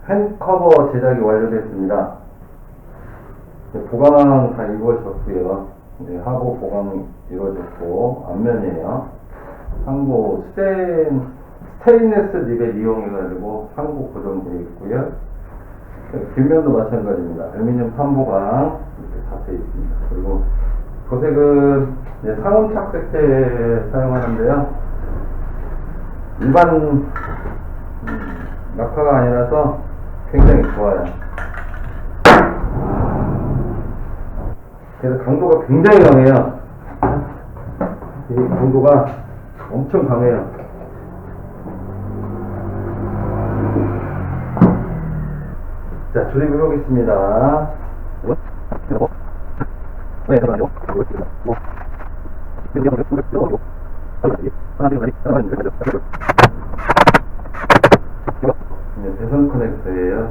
펜 커버 제작이 완료됐습니다. 보강 다 이루어졌고요. 네, 하부 보강이 이루어졌고, 앞면이에요. 상부 스테인리스 립에 이용해가지고 상부 고정되어 있고요. 뒷면도 마찬가지입니다. 알루미늄 판보강 이렇게 다 되어 있습니다. 그리고 도색은 상온 착색제 사용하는데요. 일반 낙화가 아니라서 굉장히 좋아요. 그래서 강도가 굉장히 강해요. 이 강도가 엄청 강해요. 자, 조립을 해보겠습니다. 배선 커넥터예요.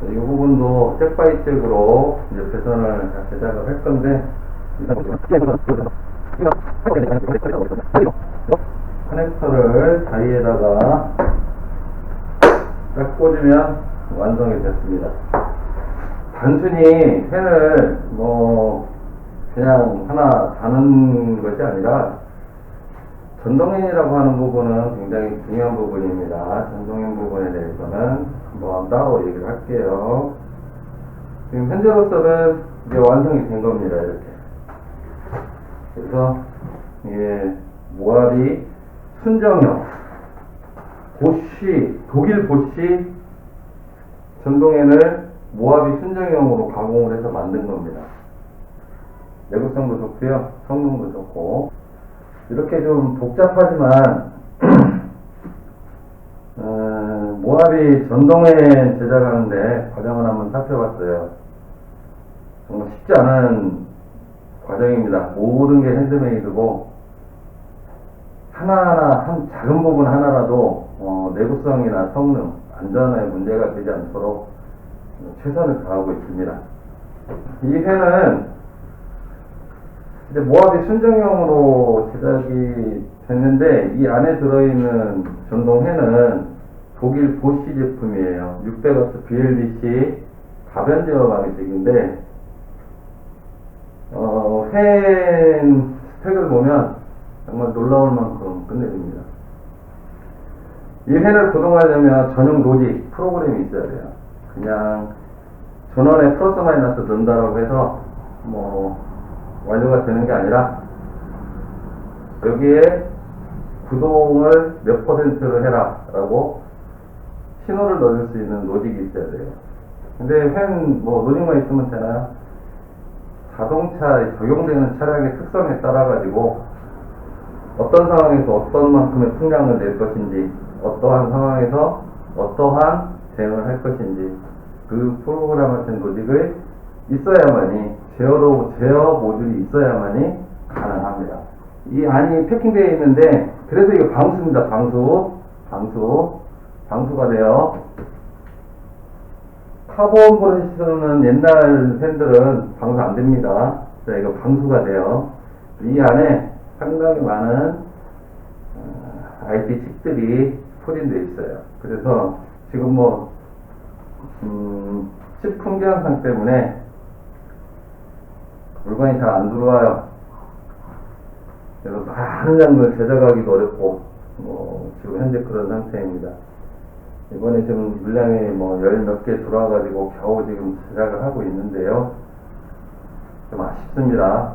이 부분도 잭바이잭으로 이제 배선을 제작을 할 건데, 커넥터를 다이에다가 딱 꽂으면 완성이 됐습니다. 단순히 펜을 그냥 하나 다는 것이 아니라 전동엔이라고 하는 부분은 굉장히 중요한 부분입니다. 전동엔 부분에 대해서는 한번 따로 얘기를 할게요. 지금 현재로서는 이제 완성이 된 겁니다. 이렇게. 그래서 이게 모하비 순정형 독일 보쉬 전동엔을 모하비 순정형으로 가공을 해서 만든 겁니다. 내구성도 좋고요, 성능도 좋고. 이렇게 좀 복잡하지만 모하비 전동엔 제작하는데 과정을 한번 살펴봤어요. 정말 쉽지 않은 과정입니다. 모든 게 핸드메이드고 하나하나 한 작은 부분 하나라도 내구성이나 성능, 안전에 문제가 되지 않도록 최선을 다하고 있습니다. 이 펜은 이제 모하비 순정형으로 제작이 됐는데, 이 안에 들어있는 전동펜은 독일 보쉬 제품이에요. 600W BLDC 가변 제어 방식인데, 펜 스펙을 보면 정말 놀라울 만큼 끝내줍니다. 이 펜을 구동하려면 전용 로직 프로그램이 있어야 돼요. 그냥 전원에 플러스 마이너스 넣는다라고 해서 완료가 되는 게 아니라, 여기에 구동을 몇 퍼센트를 해라 라고 신호를 넣을 수 있는 로직이 있어야 돼요. 근데 펜 로직만 있으면 되나요? 자동차에 적용되는 차량의 특성에 따라 가지고 어떤 상황에서 어떤 만큼의 풍량을 낼 것인지, 어떠한 상황에서 어떠한 대응을 할 것인지, 그 프로그램한테 로직을 있어야만이, 제어 모듈이 있어야만이 가능합니다. 이 안이 패킹되어 있는데, 그래서 이거 방수입니다. 방수가 돼요. 카본 브러쉬는 옛날 펜들은 방수 안 됩니다. 자, 이거 방수가 돼요. 이 안에 상당히 많은 IT 칩들이 포진되어 있어요. 그래서 지금 칩 풍기현상 때문에 물건이 잘 안 들어와요. 그래서 많은 양을 제작하기도 어렵고, 지금 현재 그런 상태입니다. 이번에 지금 물량이 열 몇 개 들어와가지고 겨우 지금 제작을 하고 있는데요. 좀 아쉽습니다.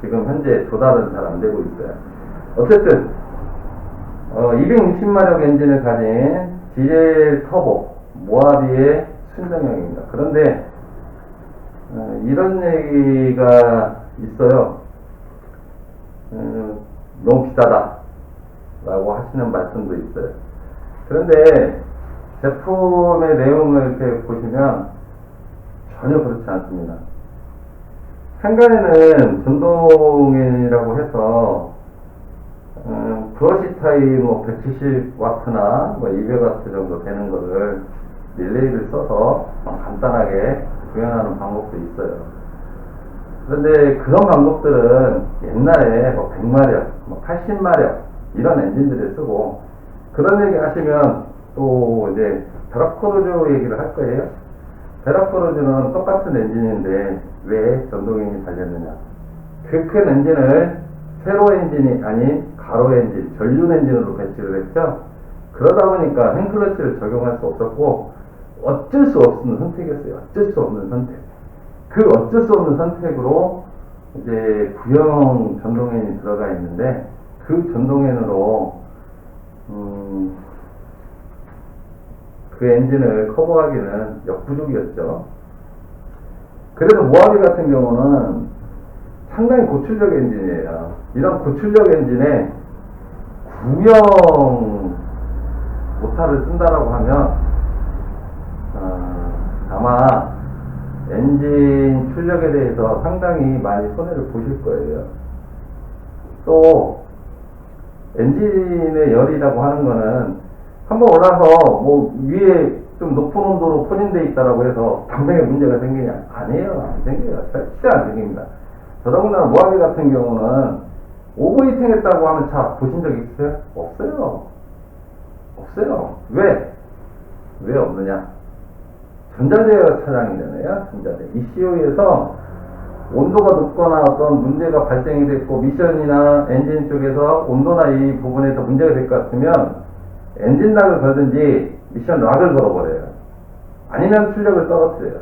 지금 현재 조달은 잘 안 되고 있어요. 어쨌든, 260마력 엔진을 가진 디젤 터보, 모하비의 순정형입니다. 그런데, 이런 얘기가 있어요. 너무 비싸다 라고 하시는 말씀도 있어요. 그런데 제품의 내용을 이렇게 보시면 전혀 그렇지 않습니다. 한간에는 전동엔이라고 해서 브러시 타입 170W나 200W 정도 되는 거를 릴레이를 써서 간단하게 구현하는 방법도 있어요. 그런데 그런 방법들은 옛날에 100마력, 80마력 이런 엔진들을 쓰고, 그런 얘기 하시면 또 이제 베라크루즈 얘기를 할 거예요. 베라크루즈는 똑같은 엔진인데 왜 전동엔진이 달렸느냐. 그 큰 엔진을 세로 엔진이 아닌 가로 엔진, 전륜 엔진으로 배치를 했죠. 그러다 보니까 핸클러치를 적용할 수 없었고 어쩔 수 없는 선택이었어요. 어쩔 수 없는 선택. 그 어쩔 수 없는 선택으로 이제 구형 전동엔이 들어가 있는데 그 전동엔으로 그 엔진을 커버하기는 역부족이었죠. 그래서 모하비 같은 경우는 상당히 고출력 엔진이에요. 이런 고출력 엔진에 구형 모터를 쓴다라고 하면 아마 엔진 출력에 대해서 상당히 많이 손해를 보실 거예요. 또 엔진의 열이라고 하는 거는 한번 올라서 뭐 위에 좀 높은 온도로 포진되어 있다라고 해서 당장에 문제가 생기냐? 아니에요. 안 생겨요. 절대 안 생깁니다. 더더군다나 모하비 같은 경우는 오버히팅 했다고 하는 차 보신 적 있어요? 없어요. 없어요. 왜? 왜 없느냐? 전자제어 차량이잖아요. 전자제. ECU에서 온도가 높거나 어떤 문제가 발생이 됐고 미션이나 엔진 쪽에서 온도나 이 부분에서 문제가 될 것 같으면 엔진 락을 걸든지 미션 락을 걸어버려요. 아니면 출력을 떨어뜨려요.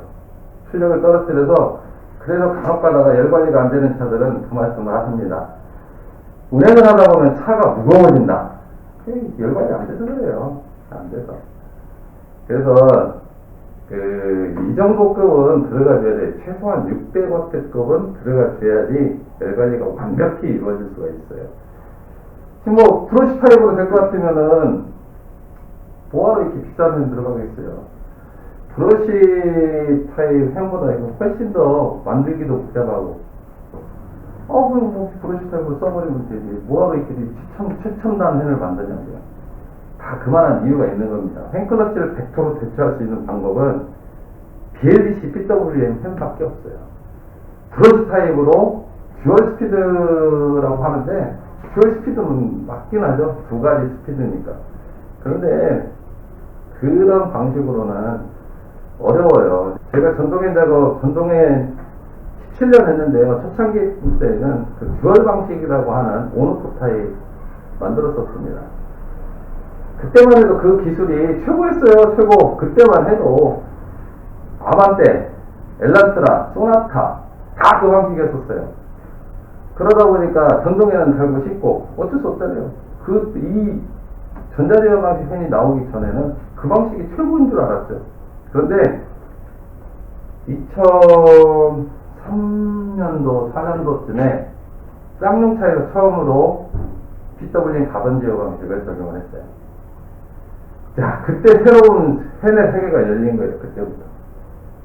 출력을 떨어뜨려서 그래서 간혹 가다가 열 관리가 안 되는 차들은 그 말씀을 하십니다. 운행을 하다 보면 차가 무거워진다. 열 관리 안 돼서 그래요. 안 돼서. 그래서 이 정도 급은 들어가줘야 돼. 최소한 600W급은 들어가줘야지 열 관리가 완벽히 이루어질 수가 있어요. 지금 뭐 브러시 타입으로 될 것 같으면은 뭐하러 이렇게 비싼 펜 들어가겠어요. 브러시 타입 펜보다 이거 훨씬 더 만들기도 복잡하고 그럼 뭐 브러시 타입으로 써버리면 되지. 뭐하러 이렇게 최첨단 펜을 만드냐고요. 다 그만한 이유가 있는 겁니다. 펜클러치를 100% 대체할 수 있는 방법은 BLDC PWM 펜밖에 없어요. 브러시 타입으로 듀얼 스피드라고 하는데 듀얼 스피드는 맞긴 하죠. 두 가지 스피드니까. 그런데 그런 방식으로는 어려워요. 제가 전동엔 작업, 전동엔 17년 했는데요. 초창기 때는 그 듀얼 방식이라고 하는 온오프 타입 만들었었습니다. 그때만 해도 그 기술이 최고였어요. 최고. 그때만 해도 아반떼, 엘란트라, 소나타 다 그 방식이었었어요. 그러다 보니까 전동에는 달고 싶고 어쩔 수 없잖아요. 이 전자제어 방식 펜이 나오기 전에는 그 방식이 최고인 줄 알았죠. 그런데 2003년도, 4년도쯤에 쌍용차에서 처음으로 PWM 가번 제어 방식을 적용을 했어요. 자, 그때 새로운 펜의 세계가 열린 거예요. 그때부터.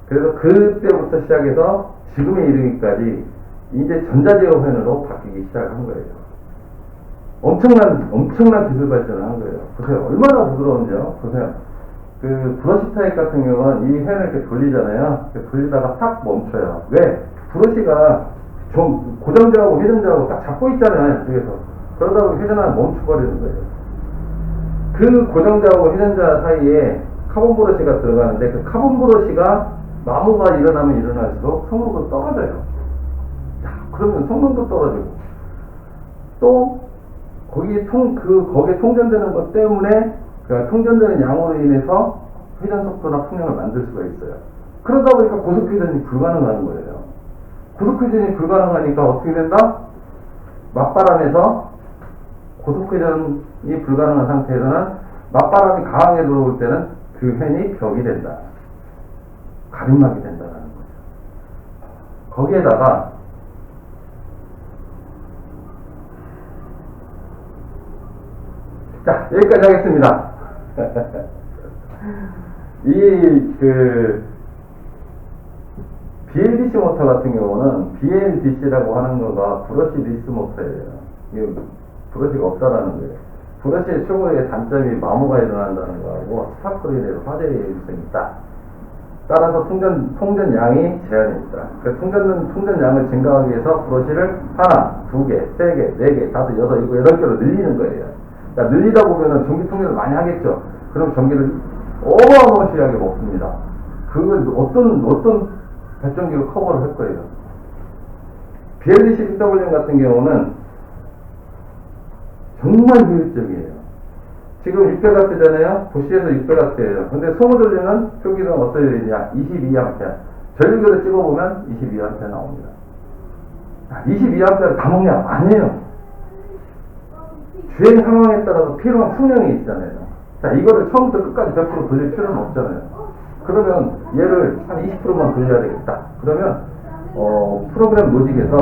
그래서 그때부터 시작해서 지금에 이르기까지 이제 전자제어 펜으로 바뀌기 시작한 거예요. 엄청난 기술 발전을 한 거예요. 보세요. 얼마나 부드러운지요? 보세요. 그 브러시 타입 같은 경우는 이 펜을 이렇게 돌리잖아요. 이렇게 돌리다가 탁 멈춰요. 왜? 브러시가 좀 고정자하고 회전자하고 딱 잡고 있잖아요. 뒤에서. 그러다 보니 회전하면 멈춰버리는 거예요. 그 고정자하고 회전자 사이에 카본 브러시가 들어가는데 그 카본 브러시가 마모가 일어나면 일어날수록 성능도 떨어져요. 자, 그러면 성능도 떨어지고 또 거기에 통전되는 것 때문에 그 통전되는 양으로 인해서 회전 속도나 풍량을 만들 수가 있어요. 그러다 보니까 고속 회전이 불가능한 거예요. 고속 회전이 불가능하니까 어떻게 된다? 맞바람에서 고속 회전이 불가능한 상태에서는 맞바람이 강하게 들어올 때는 그 펜이 벽이 된다. 가림막이 된다는 거죠. 거기에다가 자, 여기까지 하겠습니다. BLDC 모터 같은 경우는 BLDC라고 하는 거가 브러시 리스 모터예요. 이게 브러시가 없다라는 거예요. 브러시의 최고의 단점이 마모가 일어난다는 거하고 스파크로 인해서 화재의 위험성이 있다. 따라서 통전량이 제한이 있다. 그 통전량을 증가하기 위해서 브러시를 하나, 두 개, 세 개, 네 개, 다섯, 여섯, 일곱, 여덟 개로 늘리는 거예요. 자, 늘리다 보면은 전기 통전을 많이 하겠죠. 그럼 전기를 어마어마시하게 먹습니다. 그걸 어떤 발전기로 커버를 할 거예요. BLDC PWM 같은 경우는 정말 효율적이에요. 지금 600W잖아요. 도시에서 600W예요. 근데 소모전류는 표기는 어떻게 되냐? 22A. 전류계를 찍어보면 22A 나옵니다. 22A를 다 먹냐? 아니에요. 주행 상황에 따라서 필요한 풍량이 있잖아요. 자, 이거를 처음부터 끝까지 100% 돌릴 필요는 없잖아요. 그러면 얘를 한 20%만 돌려야 되겠다. 그러면 프로그램 로직에서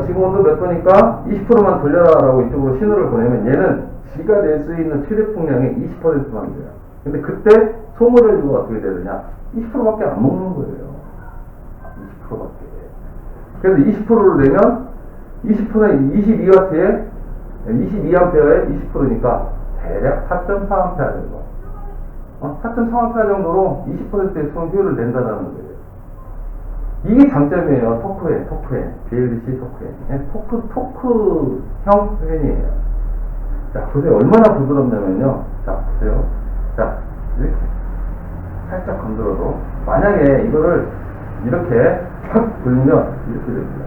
지금 온도 몇 도니까 20%만 돌려라라고 이쪽으로 신호를 보내면 얘는 지가 낼 수 있는 최대 풍량의 20%만 돼요. 근데 그때 소모전류가 어떻게 되느냐? 20%밖에 안 먹는 거예요. 20%밖에. 그래서 20%를 내면 20%에 22W에 22A에 20%니까 대략 4.4A 정도. 4.3A 정도로 20%의 수온 효율을 낸다는 거예요. 이게 장점이에요. 토크에. BLDC 토크에. 토크형 팬이에요. 자, 보세요. 얼마나 부드럽냐면요. 자, 보세요. 자, 이렇게. 살짝 건드려도. 만약에 이거를 이렇게 확 돌리면 이렇게 됩니다.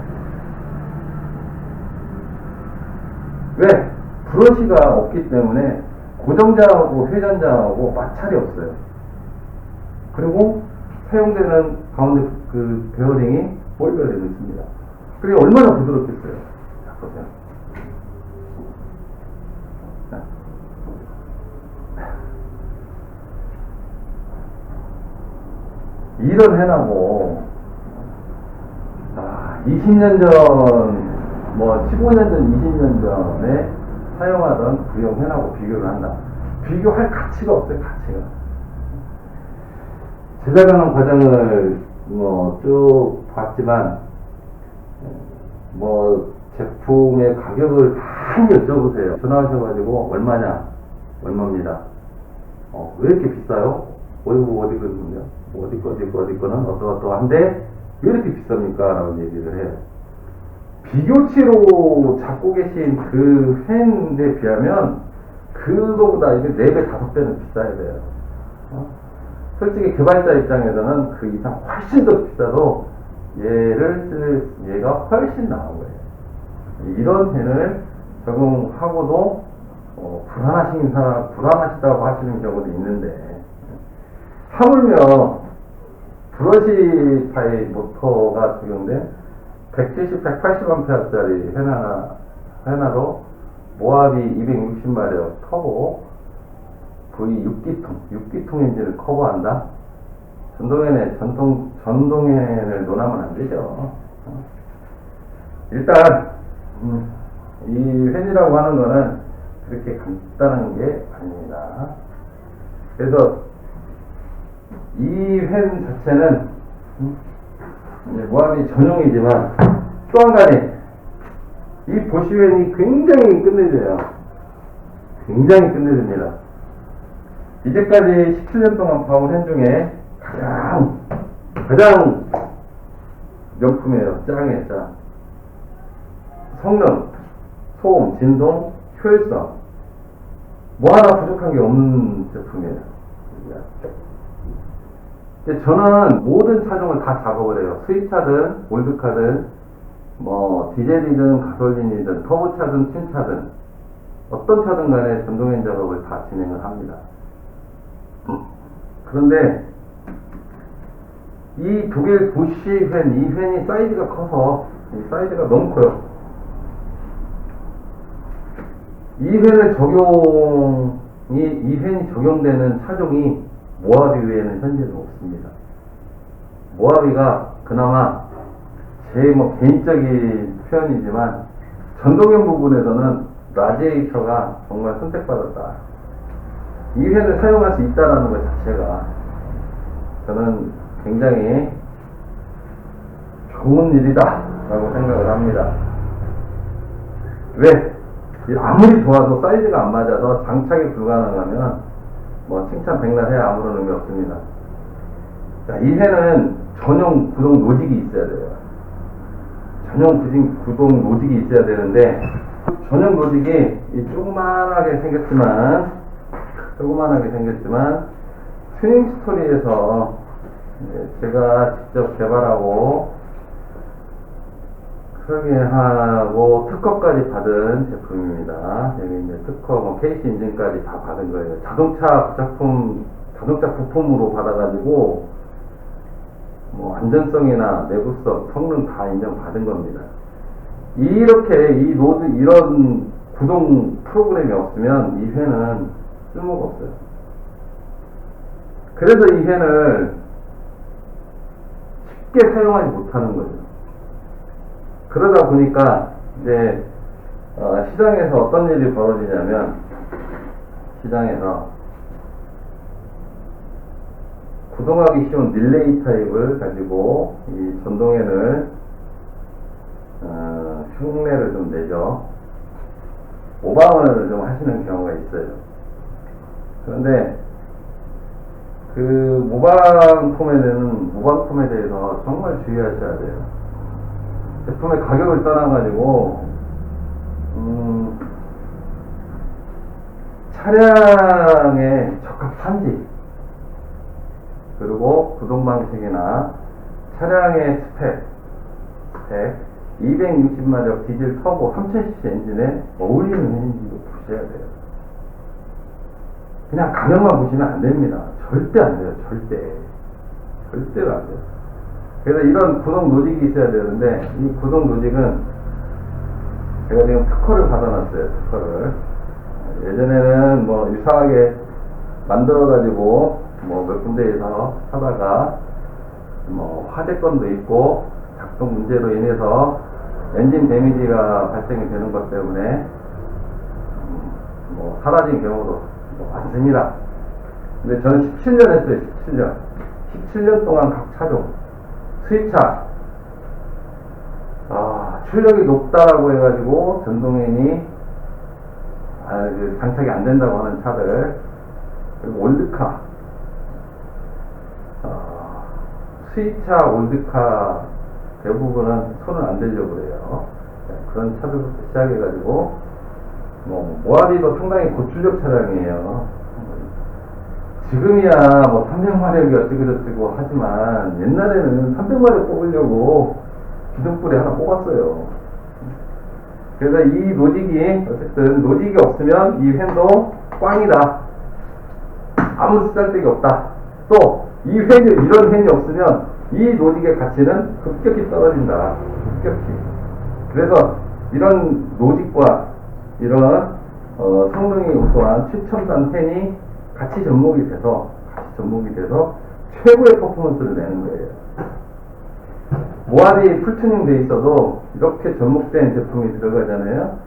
왜? 브러쉬가 없기 때문에 고정자하고 회전자하고 마찰이 없어요. 그리고 사용되는 가운데 그 베어링이 볼 베어링이 있습니다. 그게 얼마나 부드럽겠어요. 자, 보세요. 자. 이런 해나고 20년 전, 15년 전, 20년 전에 사용하던 구형 해나고 비교를 한다. 비교할 가치가 없어요, 가치가. 제작하는 과정을 쭉 봤지만, 제품의 가격을 많이 여쭤보세요. 전화하셔가지고, 얼마냐? 얼마입니다. 왜 이렇게 비싸요? 어디 거든요? 어디 거는 어떠한데, 왜 이렇게 비쌉니까? 라고 얘기를 해요. 비교치로 잡고 계신 그 팬에 비하면, 그거보다 이게 4배, 5배는 비싸야 돼요. 솔직히 개발자 입장에서는 그 이상 훨씬 더 비싸도 얘가 훨씬 나은 거예요. 이런 펜을 적용하고도 불안하시다고 하시는 경우도 있는데, 하물며 브러쉬 타입 모터가 적용된 170, 180A짜리 헤나로 모하비 260마력 터보 V 6기통 엔진을 커버한다? 전동엔을 논하면 안 되죠. 일단, 이 펜이라고 하는 거는 그렇게 간단한 게 아닙니다. 그래서, 이 펜 자체는, 모하비 전용이지만, 또 한 가지, 이 보시펜이 굉장히 끝내줘요. 굉장히 끝내줍니다. 이제까지 17년 동안 봐온 펜 중에 가장 명품이에요. 짱이에요, 짱. 성능, 소음, 진동, 효율성. 뭐 하나 부족한 게 없는 제품이에요. 근데 저는 모든 차종을 다 작업을 해요. 수입차든, 올드카든, 디젤이든, 가솔린이든, 터보차든, 틴차든, 어떤 차든 간에 전동엔 작업을 다 진행을 합니다. 그런데, 이 독일 부시 펜, 이 펜이 사이즈가 커서, 이 사이즈가 너무 커요. 이 펜이 적용되는 차종이 모하비 외에는 현재는 없습니다. 모하비가 그나마 제 개인적인 표현이지만 전동형 부분에서는 라디에이터가 정말 선택받았다. 이 펜을 사용할 수 있다는 것 자체가 저는 굉장히 좋은 일이다 라고 생각을 합니다. 왜? 아무리 좋아도 사이즈가 안 맞아서 장착이 불가능하면 칭찬 백날 해야 아무런 의미 없습니다. 자, 이 펜은 전용 구동 로직이 있어야 돼요. 전용 구동 로직이 있어야 되는데, 전용 로직이 조그만하게 생겼지만 튜닝 스토리에서 제가 직접 개발하고 설계하고 특허까지 받은 제품입니다. 여기 이제 특허, KC 인증까지 다 받은 거예요. 자동차 부품으로 받아가지고 안전성이나 내구성, 성능 다 인정받은 겁니다. 이렇게 이런 구동 프로그램이 없으면 이 회는 쓸모가 없어요. 그래서 이 회를 쉽게 사용하지 못하는 거죠. 그러다 보니까 이제 시장에서 어떤 일이 벌어지냐면, 시장에서 구동하기 쉬운 릴레이 타입을 가지고 이 전동엔을 흉내를 좀 내죠. 모방을 좀 하시는 경우가 있어요. 그런데 그 모방 폼에 대해서 정말 주의하셔야 돼요. 제품의 가격을 떠나가지고 차량에 적합한지, 그리고 구동 방식이나 차량의 스펙 260마력 디젤 터보 3000cc 엔진에 어울리는 엔진도 보셔야 돼요. 그냥 가격만 보시면 안 됩니다. 절대 안 돼요. 절대로 안 돼요. 그래서 이런 구동 노직이 있어야 되는데, 이 구동 노직은 제가 지금 특허를 받아놨어요. 특허를. 예전에는 유사하게 만들어가지고 몇 군데에서 하다가 화재 건도 있고 작동 문제로 인해서 엔진 데미지가 발생이 되는 것 때문에 사라진 경우도 많습니다. 근데 저는 17년 했어요. 17년 동안 각 차종 수입차 출력이 높다라고 해가지고 전동엔이 장착이 안 된다고 하는 차들, 그리고 올드카, 수입차 올드카 대부분은 손을 안 대려고 그래요. 그런 차들부터 시작해가지고 모하비도 상당히 고출력 차량이에요. 지금이야 300마력이 어쩌고저쩌고 하지만, 옛날에는 300마력 뽑으려고 기둥불에 하나 뽑았어요. 그래서 이 노직이, 어쨌든 노직이 없으면 이 펜도 꽝이다, 아무 쓰잘데기 없다. 또 이 이런 펜이 없으면 이 노직의 가치는 급격히 떨어진다. 급격히. 그래서 이런 노직과 이런 성능이 우수한 최첨단 펜이 같이 접목이 돼서 최고의 퍼포먼스를 내는 거예요. 모하비 풀튜닝 돼 있어도 이렇게 접목된 제품이 들어가잖아요.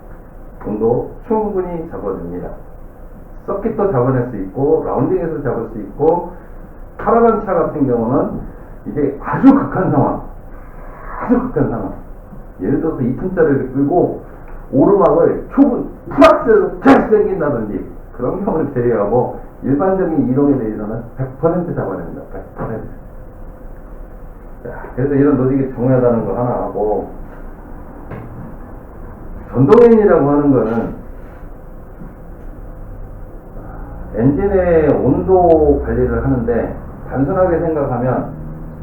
온도 충분히 잡아줍니다. 서킷도 잡아낼 수 있고, 라운딩에서 잡을 수 있고, 카라반 차 같은 경우는 이게 아주 극한 상황, 예를 들어서 2톤짜리를 끌고 오르막을 좁은 플락스에서 쫙 당긴다든지, 그런 경우를 제외하고 일반적인 이동에 대해서는 100% 잡아냅니다. 100%. 그래서 이런 노직이 중요하다는 거 하나 하고, 전동엔이라고 하는 거는 엔진의 온도 관리를 하는데, 단순하게 생각하면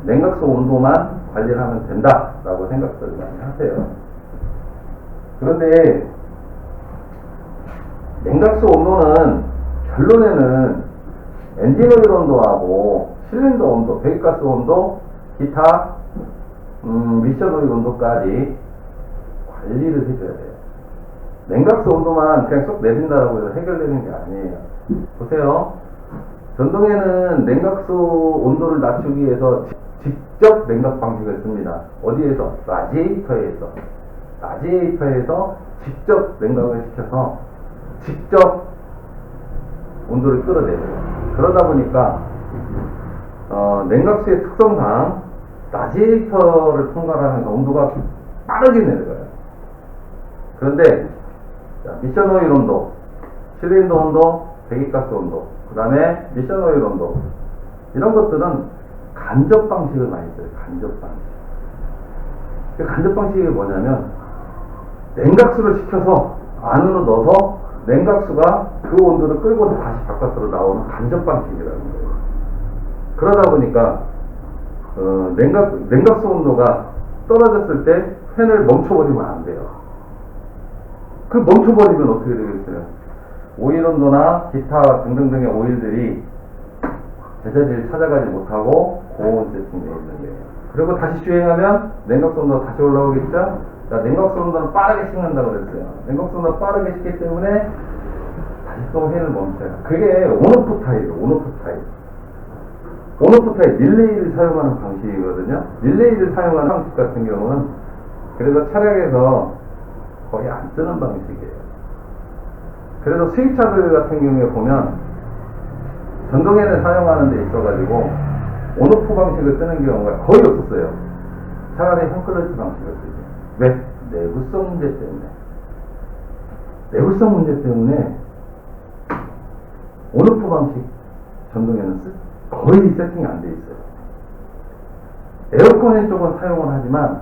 냉각수 온도만 관리를 하면 된다라고 생각들 많이 하세요. 그런데 냉각수 온도는 결론에는 엔진 오일 온도하고 실린더 온도, 배기가스 온도, 기타 미션 오일 온도까지 관리를 해줘야 돼요. 냉각수 온도만 그냥 쏙 내린다라고 해서 해결되는 게 아니에요. 보세요. 전동에는 냉각수 온도를 낮추기 위해서 직접 냉각 방식을 씁니다. 어디에서? 라지에이터에서 직접 냉각을 시켜서 직접 온도를 끌어내요. 그러다 보니까 냉각수의 특성상 라지에이터를 통과하면서 온도가 빠르게 내려가요. 그런데 미션 오일 온도, 실린더 온도, 배기가스 온도, 그 다음에 미션 오일 온도, 이런 것들은 간접 방식을 많이 써요. 간접 방식. 그 간접 방식이 뭐냐면, 냉각수를 시켜서 안으로 넣어서 냉각수가 그 온도를 끌고 다시 바깥으로 나오는 간접 방식이라는 거예요. 그러다 보니까 냉각수 온도가 떨어졌을 때 팬을 멈춰버리면 안 돼요. 그 멈춰버리면 어떻게 되겠어요? 오일 온도나 기타 등등등의 오일들이 제자리를 찾아가지 못하고 고온 세팅되어 있는 거예요. 그리고 다시 주행하면 냉각수 온도가 다시 올라오겠죠? 자, 냉각수 온도는 빠르게 식는다고 그랬어요. 냉각수 온도가 빠르게 식기 때문에 다시 또 팬을 멈춰요. 그게 온오프 타입이에요. 온오프 타입. 온오프 타입 릴레이를 사용하는 방식이거든요. 릴레이를 사용하는 방식 같은 경우는 그래서 차량에서 거의 안 쓰는 방식이에요. 그래서 수입차들 같은 경우에 보면 전동에를 사용하는 데 있어가지고 온오프 방식을 쓰는 경우가 거의 없었어요. 차라리 핸클러치 방식을 쓰죠. 왜? 내구성 문제 때문에. 내구성 문제 때문에 온오프 방식 전동에는 거의 세팅이 안 돼 있어요. 에어컨 쪽은 사용을 하지만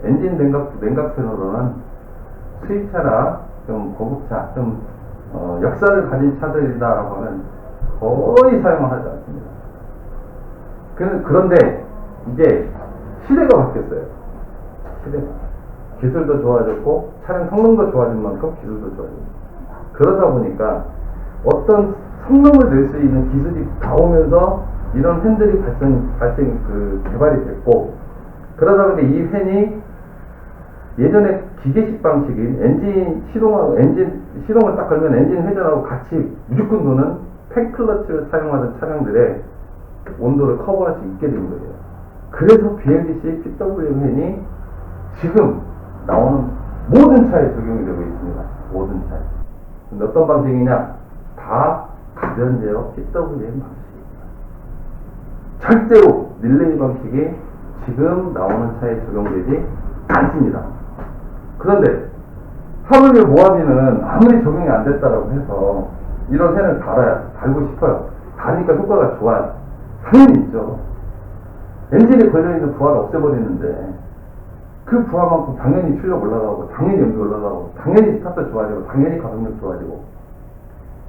엔진 냉각수로는 수입차나 좀 고급차, 좀 역사를 가진 차들이다라고 하면 거의 사용을 하지 않습니다. 그런데 이제 시대가 바뀌었어요. 시대가. 기술도 좋아졌고 차량 성능도 좋아진 만큼 기술도 좋아졌고 그러다 보니까 어떤 성능을 낼 수 있는 기술이 나오면서 이런 팬들이 개발이 됐고 그러다 보니까 이 팬이 예전에 기계식 방식인 엔진 시동을 딱 걸면 엔진 회전하고 같이 무조건 도는 팬클러치를 사용하던 차량들의 온도를 커버할 수 있게 된 거예요. 그래서 BLDC PWM 팬이 지금 나오는 모든 차에 적용이 되고 있습니다. 모든 차에. 근데 어떤 방식이냐? 다 가변 제어 PWM 방식입니다. 절대로 릴레이 방식이 지금 나오는 차에 적용되지 않습니다. 그런데 하물며 모하비는 아무리 적용이 안 됐다라고 해서 이런 펜을 달고 싶어요. 다니까 효과가 좋아요. 당연히 있죠. 엔진에 걸려있는 부하를 없애버리는데 그 부하만큼 당연히 출력 올라가고 당연히 연비 올라가고 당연히 스타트 좋아지고 당연히 가속력 좋아지고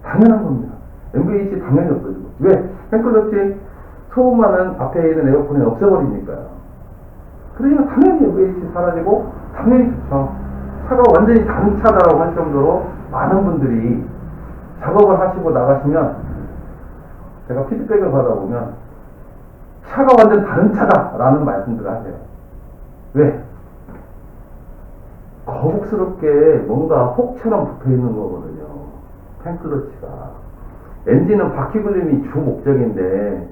당연한 겁니다. MVH 당연히 없어지고 왜? 팬클러치 소음만은 앞에 있는 에어컨을 없애버리니까요. 그러니까 당연히 MVH 사라지고 당연히 좋죠. 차가 완전히 다른 차다라고 할 정도로 많은 분들이 작업을 하시고 나가시면 제가 피드백을 받아보면 차가 완전 다른 차다라는 말씀들을 하세요. 왜? 거북스럽게 뭔가 혹처럼 붙어있는 거거든요. 팬클러치가. 엔진은 바퀴 굴림이 주 목적인데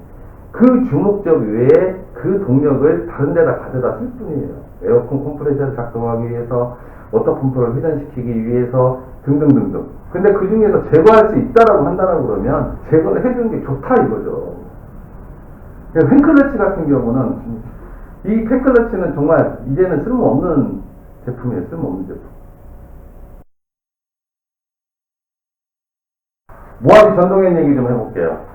그 주 목적 외에 그 동력을 다른 데다 가져다 쓸 뿐이에요. 에어컨 컴프레셔를 작동하기 위해서 워터 펌프를 회전시키기 위해서 등등등등. 근데 그 중에서 제거할 수 있다라고 한다라고 그러면 제거를 해주는 게 좋다 이거죠. 팬클러치 같은 경우는 이 팬클러치는 정말 이제는 쓸모없는 제품이에요. 쓸모없는 제품. 모하비 전동핸 얘기 좀 해볼게요.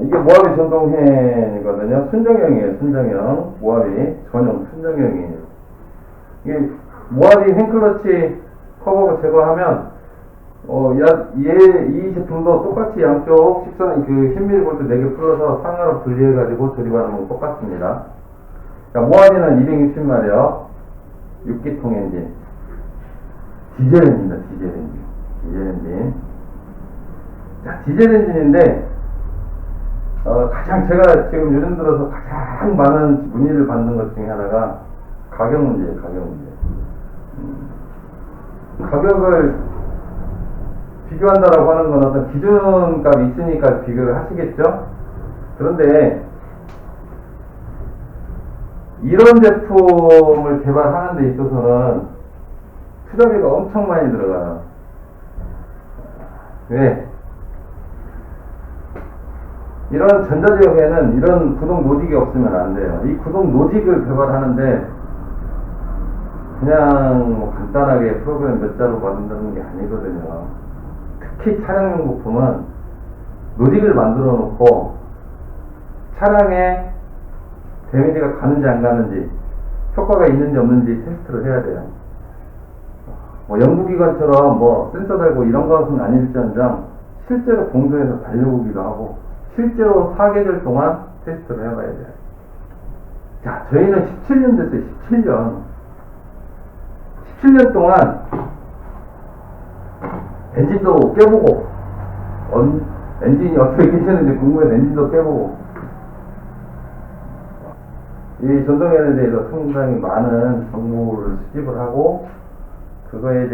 이게 모하비 전동핸이거든요. 순정형이에요. 순정형. 모하비 전용 순정형이에요. 이게 모하비 핸클러치 커버가 제거하면 이 제품도 똑같이 양쪽 10mm 4개 풀어서 상하로 분리해가지고 조립하는 건 똑같습니다. 모하비는 260마력 6기통 엔진 디젤 엔진입니다. 디젤 엔진. 자, 디젤 엔진인데 가장 제가 지금 요즘 들어서 가장 많은 문의를 받는 것 중에 하나가 가격 문제예요. 가격 문제. 가격을 비교한다라고 하는 건 어떤 기준값이 있으니까 비교를 하시겠죠? 그런데 이런 제품을 개발하는 데 있어서는 투자비가 엄청 많이 들어가요. 왜? 이런 전자제어에는 이런 구동 로직이 없으면 안 돼요. 이 구동 로직을 개발하는데 그냥 뭐 간단하게 프로그램 몇 자로 만든다는 게 아니거든요. 특히 차량용 부품은 로직을 만들어 놓고 차량에 데미지가 가는지 안 가는지 효과가 있는지 없는지 테스트를 해야 돼요. 뭐 연구기관처럼 뭐 센서 달고 이런 것은 아닐지언정 실제로 공도에서 달려보기도 하고 실제로 4개월 동안 테스트를 해봐야 돼요. 자, 저희는 17년 됐어요. 17년. 17년 동안 엔진도 깨보고, 엔진이 어떻게 깨지는지 궁금해서 엔진도 깨보고, 이 전동에너지에 대해서 상당히 많은 정보를 수집을 하고, 그걸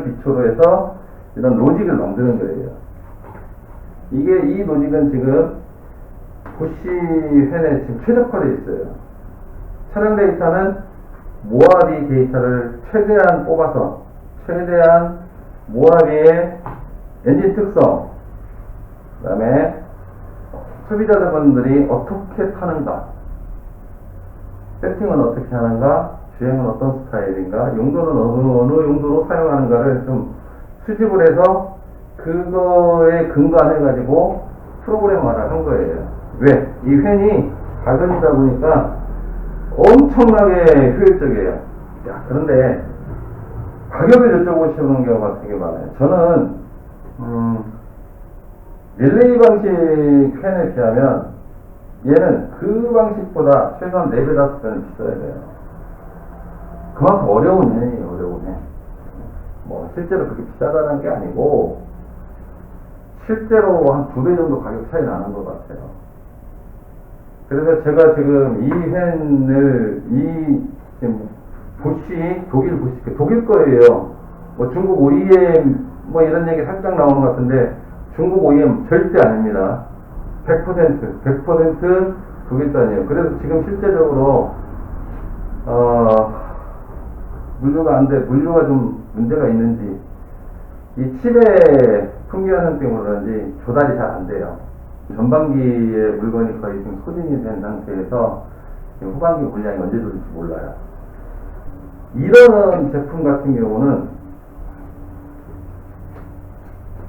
기초로 해서 이런 로직을 만드는 거예요. 이 로직은 지금 보쉬 펜에 지금 최적화되어 있어요. 차량 데이터는 모하비 데이터를 최대한 뽑아서 최대한 모하비의 엔진 특성, 그 다음에 소비자분들이 어떻게 타는가, 세팅은 어떻게 하는가, 주행은 어떤 스타일인가, 용도는 어느 용도로 사용하는가를 좀 수집을 해서 그거에 근거해가지고 프로그래머를 한 거예요. 왜? 이 펜이 가변이다 보니까 엄청나게 효율적이에요. 야, 그런데 가격을 여쭤보시는 경우가 되게 많아요. 저는 릴레이 방식 펜에 비하면 얘는 그 방식보다 최소한 4배, 5배는 비싸야 돼요. 그만큼 어려운 펜이에요. 어려운 펜. 뭐 실제로 그렇게 비싸다는 게 아니고 실제로 한 2배 정도 가격 차이 나는 것 같아요. 그래서 제가 지금 이 펜을 보쉬, 독일 거예요. 뭐 중국 OEM 뭐 이런 얘기 살짝 나오는 것 같은데 중국 OEM 절대 아닙니다. 100% 독일산이에요. 그래서 지금 실제적으로 물류가 좀 문제가 있는지 이 칩의 품귀 현상 때문에 그런지 조달이 잘 안 돼요. 전반기에 물건이 거의 지금 소진이 된 상태에서 지금 후반기 물량이 언제 들어올지 몰라요. 이런 제품 같은 경우는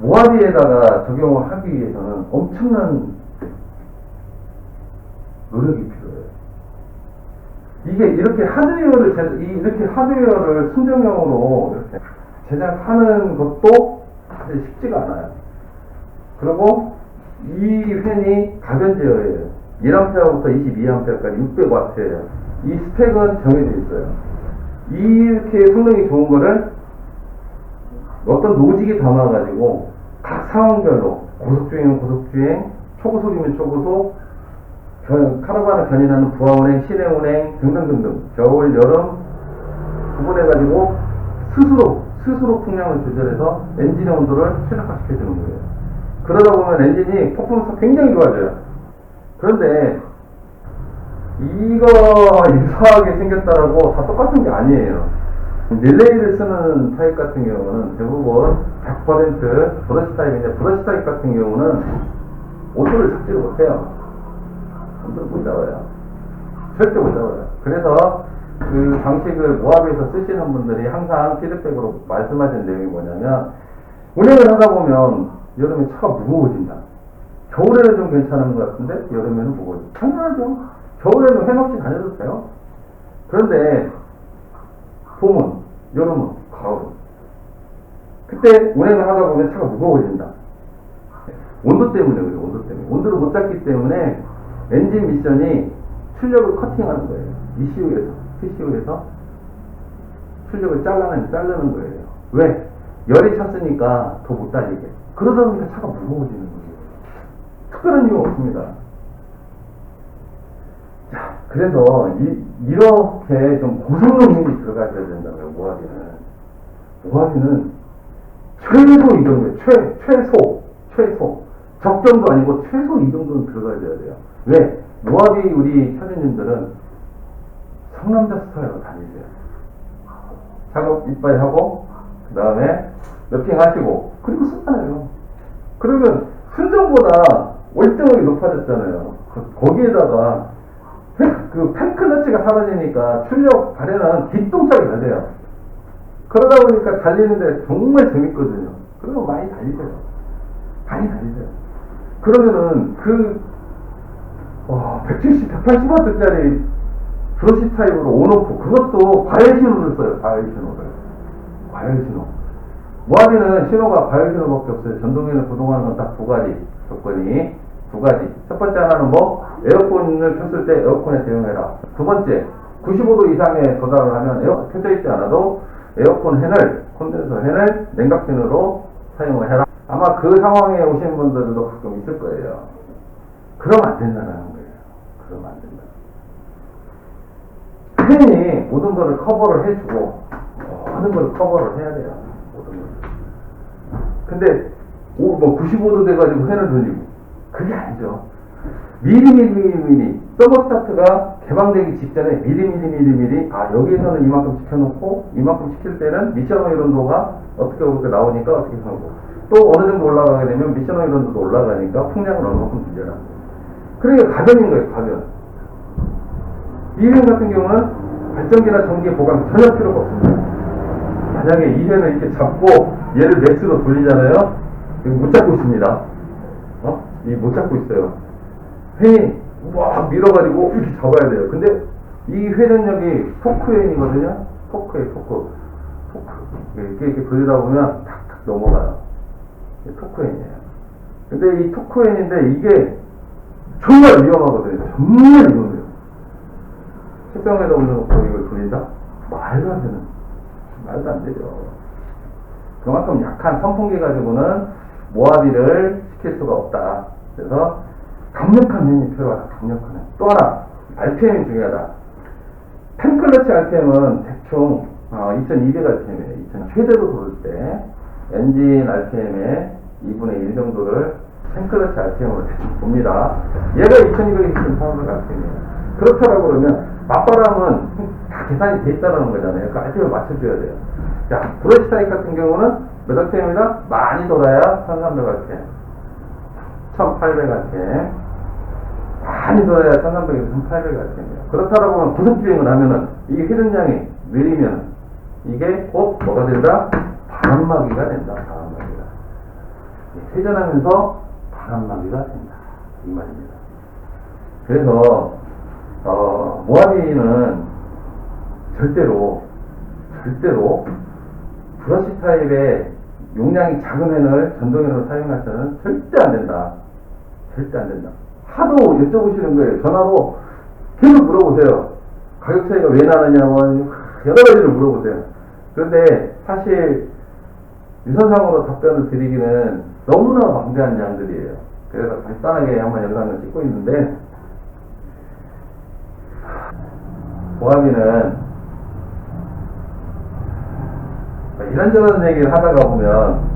모하비에다가 적용을 하기 위해서는 엄청난 노력이 필요해요. 이게 이렇게 하드웨어를 순정형으로 이렇게 제작하는 것도 사실 쉽지가 않아요. 그리고 이 펜이 가변 제어예요. 1A부터 22A까지 600W예요. 이 스펙은 정해져 있어요. 이렇게 성능이 좋은 거를 어떤 로직에 담아가지고 각 상황별로 고속주행은 고속주행, 초고속이면 초고속, 카라반을 견인하는 부하운행, 실내운행 등등등등 겨울, 여름 구분해가지고 스스로 풍량을 조절해서 엔진의 온도를 최적화시켜주는 거예요. 그러다 보면 엔진이 퍼포먼스가 굉장히 좋아져요. 그런데 이거 유사하게 생겼다라고 다 똑같은 게 아니에요. 릴레이를 쓰는 타입 같은 경우는 대부분 100% 브러쉬 타입인데 브러쉬 타입 같은 경우는 온도를 잡지를 못해요. 온도를 못 잡아요. 절대 못 잡아요. 그래서 그 방식을 모하비에서 쓰시는 분들이 항상 피드백으로 말씀하시는 내용이 뭐냐면 운행을 하다 보면 여름에 차가 무거워진다. 겨울에는 좀 괜찮은 것 같은데 여름에는 무거워진다. 당연하죠. 겨울에는 펜 없이 다녀도 돼요. 그런데 봄은, 여름은, 가을은 그때 운행을 하다 보면 차가 무거워진다. 온도 때문에 그래요. 온도 때문에. 온도를 못 잡기 때문에 엔진 미션이 출력을 커팅하는 거예요. TCU에서 출력을 자르는 거예요. 왜? 열이 찼으니까 더 못 달리게. 그러다 보니까 차가 무거워지는 거예요. 특별한 이유가 없습니다. 자, 그래서 이렇게 좀 고성능이 들어가야 된다고요. 모하비는 최소 이 정도예요. 최소 적정도 아니고 최소 이 정도는 들어가야 돼요. 왜? 모하비 우리 차주님들은 상남자 스타일로 다니세요. 작업 이빨 하고 그 다음에 랩핑 하시고 그리고 쓰잖아요. 그러면 순정보다 월등하게 높아졌잖아요. 거기에다가 그 펜클러치가 사라지니까 출력 발에는 뒷동작이 잘 돼요. 그러다 보니까 달리는데 정말 재밌거든요. 그러면 많이 달리세요. 그러면은 170, 180W짜리 브러쉬 타입으로 온오프 그것도 과열 신호를 써요. 과열 신호. 모하비는 신호가 바이오 신호밖에 없어요. 전동에는 그동안은 딱 두 가지 조건이 두 가지. 첫 번째 하나는 뭐 에어컨을 켰을 때 에어컨에 대응해라. 두 번째 95도 이상에 도달을 하면 켜져 있지 않아도 에어컨 팬을 콘덴서 팬을 냉각팬으로 사용을 해라. 아마 그 상황에 오신 분들도 가끔 있을 거예요. 그러면 안 된다는 거예요. 그러면 안 된다. 팬이 모든 것을 커버를 해주고 모든 걸 커버를 해야 돼요. 모든 걸. 근데 뭐 95도 돼가지고 팬을 돌리고 그게 아니죠. 미리미리 서버스타트가 개방되기 직전에 미리 여기에서는 이만큼 지켜놓고 이만큼 시킬 때는 미션 오일온도가 어떻게 나오니까 어떻게 하고 또 어느 정도 올라가게 되면 미션 오일온도도 올라가니까 풍량을 얼마큼 줄여라. 그러니까 가변인 거예요. 가변. 이회 같은 경우는 발전기나 전기 보강 전혀 필요가 없습니다. 만약에 이회는 이렇게 잡고 얘를 맥스로 돌리잖아요. 이거 못 잡고 있습니다. 이 못 잡고 있어요. 팬이 막 밀어가지고 이렇게 잡아야 돼요. 근데 이 회전력이 토크앤이거든요. 토크. 이렇게 돌리다 보면 탁탁 넘어가요. 토크앤이에요. 근데 이 토크앤인데 이게 정말 위험하거든요. 정말 위험해요. 책상에다 올려놓고 이걸 돌린다? 말도 안 되죠. 그만큼 약한 선풍기 가지고는 모하비를 시킬 수가 없다. 그래서 강력한 힘이 필요하다. 강력한 힘. 또 하나 RPM이 중요하다. 팬클러치 RPM은 대충 2200 RPM이에요. 최대로 돌을 때 엔진 RPM의 2분의 1 정도를 팬클러치 RPM으로 대충 봅니다. 얘가 2200, 2300 RPM이에요. 그렇다고 그러면 맞바람은 다 계산이 돼 있다는 거잖아요. 그 RPM을 맞춰줘야 돼요. 자, 브러시 타입 같은 경우는 몇 RPM이다? 많이 돌아야 1300 RPM, 1800 RPM, 많이 돌아야 1300에서 1800 RPM이에요. 그렇다고 하면 고속주행을 하면은 이게 회전량이 느리면 이게 곧 뭐가 된다? 바람막이가 된다. 바람막이가. 회전하면서 바람막이가 된다. 이 말입니다. 그래서 모하비는 절대로 브러시 타입의 용량이 작은 앤을 전동앤으로 사용하셔는 절대 안 된다. 절대 안 된다. 하도 여쭤보시는 거예요. 전화로 계속 물어보세요. 가격 차이가 왜 나느냐고 여러 가지를 물어보세요. 그런데 사실 유선상으로 답변을 드리기는 너무나 방대한 양들이에요. 그래서 간단하게 한번 영상을 찍고 있는데 모하비는 이런저런 얘기를 하다가 보면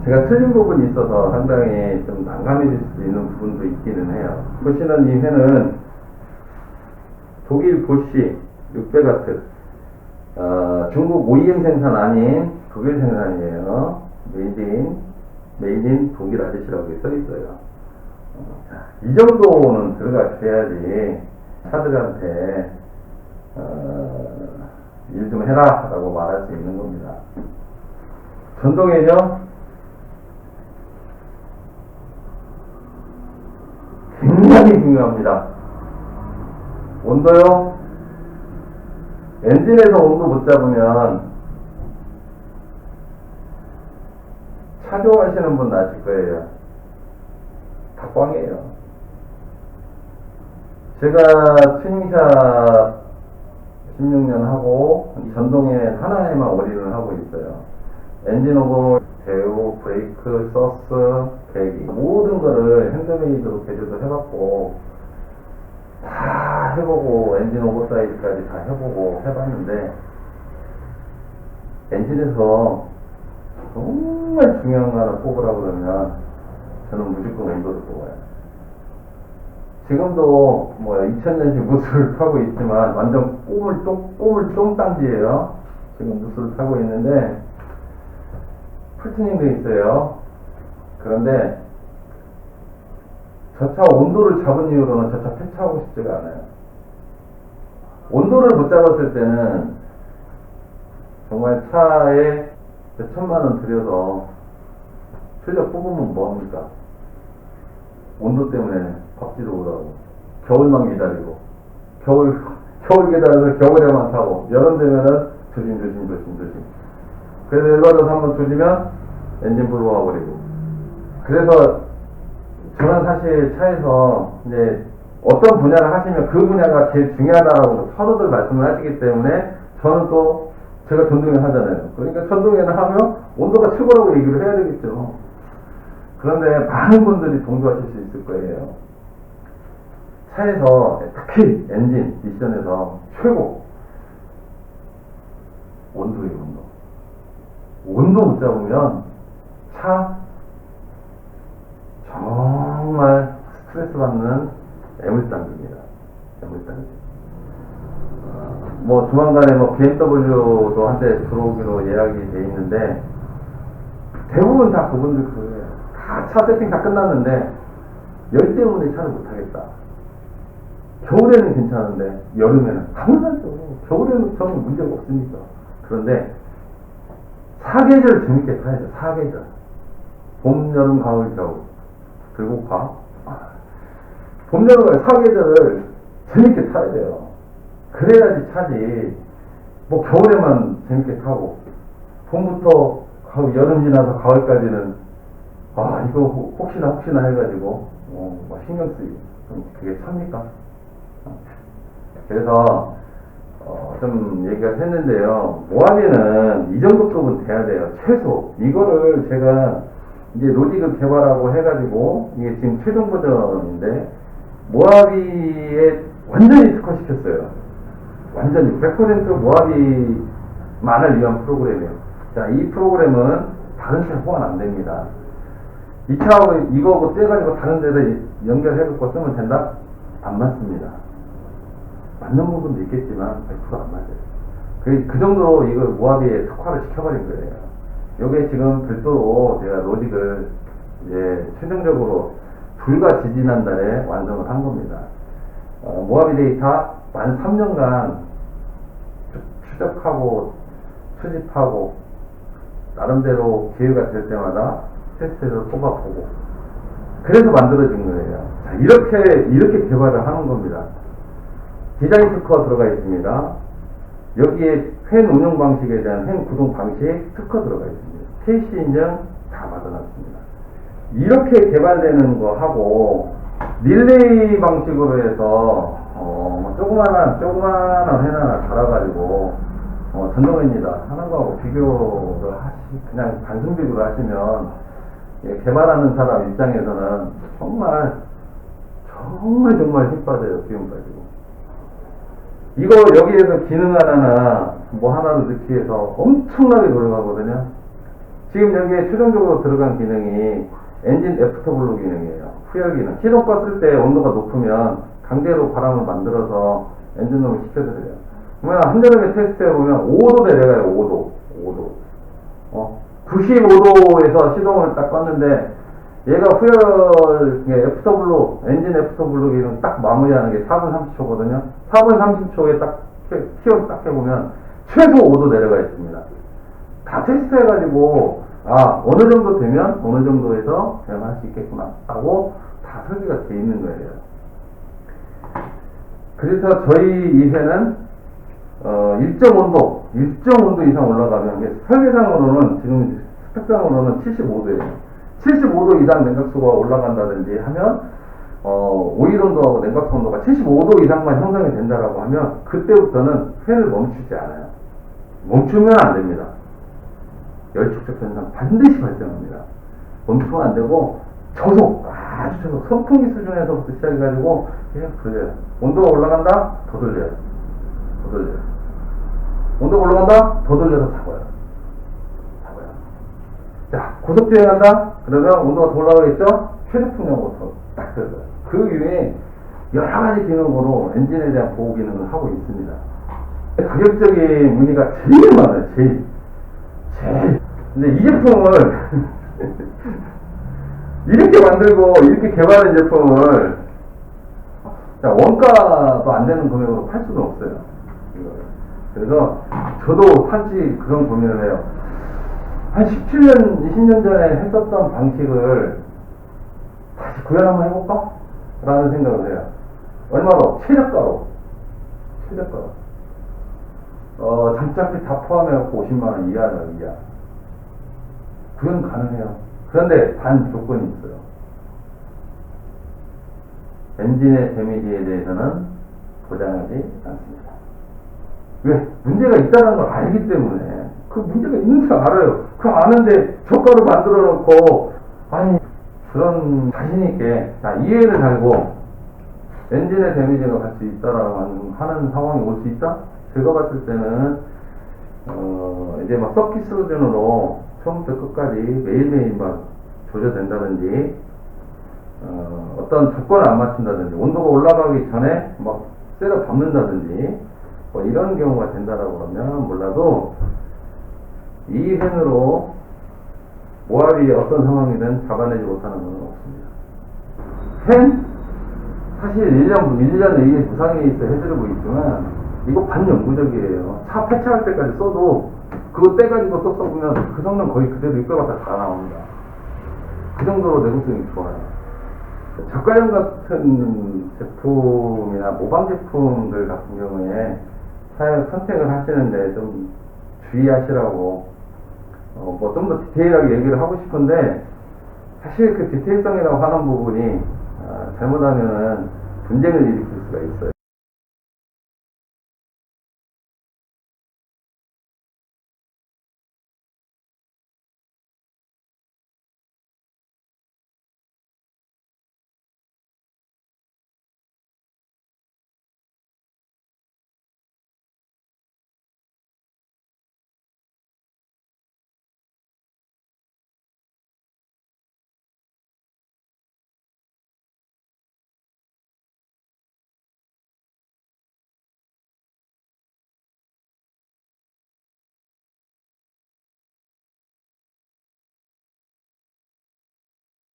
제가 틀린 부분이 있어서 상당히 좀 난감해질 수 있는 부분도 있기는 해요. 보시는 이 회는 독일 보쉬 600W 중국 OEM 생산 아닌 독일 생산이에요. 메이드 인 독일 아저씨라고 써 있어요. 이 정도는 들어가셔야지 차들한테 일 좀 해라 라고 말할 수 있는 겁니다. 전동에는요 굉장히 중요합니다. 온도요, 엔진에서 온도 못 잡으면 착용하시는 분 아실 거예요. 다 꽝이에요. 제가 튜닝샵 16년 하고 이 전동에 하나에만 올인을 하고 있어요. 엔진 오버, 대우, 브레이크, 서스, 계기 모든 거를 핸드메이드로 개조도 해봤고 다 해보고 엔진 오버사이즈까지 다 해보고 해봤는데 엔진에서 정말 중요한 거 하나 뽑으라고 그러면 저는 무조건 온도를 뽑아요. 지금도 2000년식 무술을 타고 있지만 완전 꼬물 똥단지예요. 지금 무술을 타고 있는데 풀튜닝도 있어요. 그런데 저 차 온도를 잡은 이후로는 저 차 폐차하고 싶지가 않아요. 온도를 못 잡았을 때는 정말 차에 몇 천만 원 들여서 출력 뽑으면 뭐합니까? 온도 때문에 밥지도 못하고 겨울만 기다리고 겨울 기다려서 겨울에만 타고 여름 되면은 조심 그래서 열받아서 한번 조지면 엔진 불로 와버리고. 그래서 저는 사실 차에서 이제 어떤 분야를 하시면 그 분야가 제일 중요하다라고 서로들 말씀을 하시기 때문에 저는 또 제가 전동에 하잖아요. 그러니까 전동에는 하면 온도가 최고라고 얘기를 해야 되겠죠. 그런데 많은 분들이 동조하실 수 있을 거예요. 차에서 특히 엔진 미션에서 최고 온도예요. 온도 못 잡으면 차 정말 스트레스 받는 애물단지입니다. 애물단지. 뭐 조만간에 뭐 BMW도 한대 들어오기로 예약이 돼 있는데 대부분 다 그분들 그거예요. 다 차 세팅 다 끝났는데 열 때문에 차를 못 타겠다. 겨울에는 괜찮은데 여름에는 당연하죠. 겨울에는 저는 문제가 없으니까. 그런데 사계절 재밌게 타야죠. 사계절. 봄, 여름, 가을, 겨울. 그리고 봄, 여름, 가을 사계절을 재밌게 타야 돼요. 그래야지 차지. 뭐 겨울에만 재밌게 타고 봄부터 여름 지나서 가을까지는 이거 혹시나 해가지고 막 신경 쓰이고 그게 찹니까? 그래서 좀 얘기가 했는데요. 모하비는 이 정도 급은 돼야 돼요. 최소. 이거를 제가 이제 로직을 개발하고 해가지고 이게 지금 최종 버전인데 모하비에 완전히 특화시켰어요. 완전히 100% 모하비만을 위한 프로그램이에요. 자, 이 프로그램은 다른 차 호환 안 됩니다. 이 차하고 이거하고 떼가지고 다른 데다 연결해갖고 쓰면 된다? 안 맞습니다. 맞는 부분도 있겠지만 100% 안 맞아요. 그 정도로 이걸 모하비에 특화를 시켜버린 거예요. 요게 지금 별도로 제가 로직을 이제 최종적으로 불과 지지난달에 완성을 한 겁니다. 모하비 데이터 만 3년간 추적하고 수집하고 나름대로 기회가 될 때마다 테스트를 뽑아보고 그래서 만들어진 거예요. 자, 이렇게 개발을 하는 겁니다. 디자인 특허 들어가 있습니다. 여기에 펜 운영 방식에 대한 펜 구동 방식 특허 들어가 있습니다. KC 인증 다 받아놨습니다. 이렇게 개발되는 거 하고 릴레이 방식으로 해서 조그마한 해나 달아가지고 전동입니다 하는 거하고 비교를 그냥 단순 비교를 하시면 개발하는 사람 입장에서는 정말 힘 빠져요. 비용 가지고. 이거 여기에서 기능 하나나 뭐 하나를 넣기 위해서 엄청나게 노력하거든요. 지금 여기에 최종적으로 들어간 기능이 엔진 애프터블로 기능이에요. 후열 기능. 시동 껐을 때 온도가 높으면 강제로 바람을 만들어서 엔진룸을 시켜드려요. 그러면 한여름에 테스트해보면 5도 내려가요. 5도. 95도에서 시동을 딱 껐는데 얘가 후열 애프터블로 엔진 애프터블로 기능 딱 마무리하는 게 4분 30초거든요. 4분 30초에 딱 키온 딱 해보면 최소 5도 내려가 있습니다. 다 테스트해가지고 어느 정도 되면 어느 정도에서 대응할 수 있겠구나 하고 다 설계가 돼 있는 거예요. 그래서 저희 이 회는 일정 온도 이상 올라가면 설계상으로는 지금 스펙상으로는 75도예요. 75도 이상 냉각수가 올라간다든지 하면 오일 온도하고 냉각수 온도가 75도 이상만 형성이 된다라고 하면 그때부터는 팬을 멈추지 않아요. 멈추면 안 됩니다. 열축적 현상 반드시 발생합니다. 멈추면 안 되고 아주 저속 선풍기 수준에서부터 시작해가지고 계속 돌려요. 온도가 올라간다? 더 돌려요. 온도가 올라간다? 더 돌려서 잡아요. 자, 고속주행한다? 그러면 온도가 더 올라가겠죠? 최저풍량으로 딱 들어가요. 그 이외에 여러 가지 기능으로 엔진에 대한 보호 기능을 하고 있습니다. 가격적인 문의가 제일 많아요. 제일. 근데 이 제품을 이렇게 만들고 이렇게 개발한 제품을 원가도 안 되는 금액으로 팔 수는 없어요. 그래서 저도 사실 그런 고민을 해요. 한 17년, 20년 전에 했었던 방식을 다시 구현 한번 해볼까? 라는 생각을 해요. 얼마로? 최저가로. 장착비 다 포함해갖고 50만원 이하. 구현 가능해요. 그런데 단 조건이 있어요. 엔진의 데미지에 대해서는 보장하지 않습니다. 왜? 문제가 있다는 걸 알기 때문에. 그 문제가 있는 줄 알아요. 그 아는데 저가를 만들어 놓고, 아니, 그런 자신있게, 자, 이해를 달고, 엔진의 데미지가 갈 수 있다라고 하는 상황이 올 수 있다? 제가 봤을 때는, 이제 막 서킷 수준으로 처음부터 끝까지 매일매일 막 조절된다든지, 어떤 조건을 안 맞춘다든지, 온도가 올라가기 전에 막 쇠를 밟는다든지, 뭐 이런 경우가 된다라고 하면 몰라도, 이 펜으로 모하비의 어떤 상황이든 잡아내지 못하는 건 없습니다. 펜? 사실 1년 내에 무상에 있어 해드리고 있지만, 이거 반영구적이에요. 차 폐차할 때까지 써도, 그거 떼가지고 또 써보면 그 성능 거의 그대로 이거가 다 나옵니다. 그 정도로 내구성이 좋아요. 저가형 같은 제품이나 모방 제품들 같은 경우에 사용 선택을 하시는데 좀 주의하시라고 뭐 좀 더 디테일하게 얘기를 하고 싶은데 사실 그 디테일성이라고 하는 부분이 잘못하면은 분쟁을 일으킬 수가 있어요.